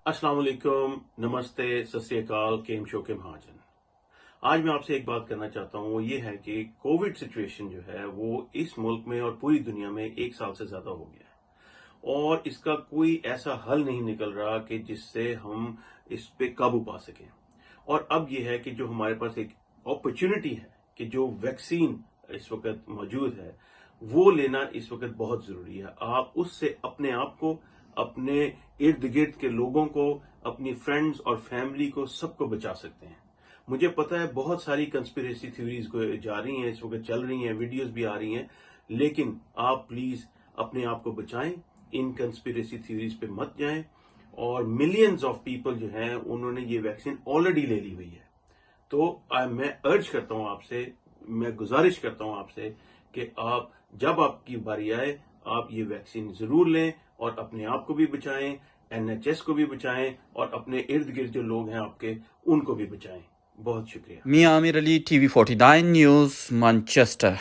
अस्सलाम वालेकुम, नमस्ते, सत श्री अकाल, केम शो के महाजन। आज मैं आपसे एक बात करना चाहता हूँ, वो ये है कि कोविड सिचुएशन जो है वो इस मुल्क में और पूरी दुनिया में 1 साल से ज्यादा हो गया है और इसका कोई ऐसा हल नहीं निकल रहा कि जिससे हम इस पे काबू पा सकें। और अब ये है कि जो हमारे पास एक अपॉर्चुनिटी है कि जो वैक्सीन इस वक्त मौजूद है वो लेना इस वक्त बहुत जरूरी है। आप उससे अपने आप को, अपने इर्द गिर्द के लोगों को, अपनी फ्रेंड्स और फैमिली को, सबको बचा सकते हैं। मुझे पता है बहुत सारी कंस्पिरेसी थ्योरीज जा रही हैं, इस वक्त चल रही हैं, वीडियोस भी आ रही हैं, लेकिन आप प्लीज अपने आप को बचाएं, इन कंस्पिरेसी थ्योरीज पे मत जाएं। और मिलियंस ऑफ पीपल जो हैं उन्होंने ये वैक्सीन ऑलरेडी ले ली हुई है। तो मैं अर्ज करता हूं आपसे, मैं गुजारिश करता हूं आपसे कि आप जब आपकी बारी आए आप ये वैक्सीन जरूर लें और अपने आप को भी बचाएं, एनएचएस को भी बचाएं और अपने इर्द गिर्द जो लोग हैं आपके उनको भी बचाएं। बहुत शुक्रिया। Mia Amir Ali, TV 49 News, Manchester.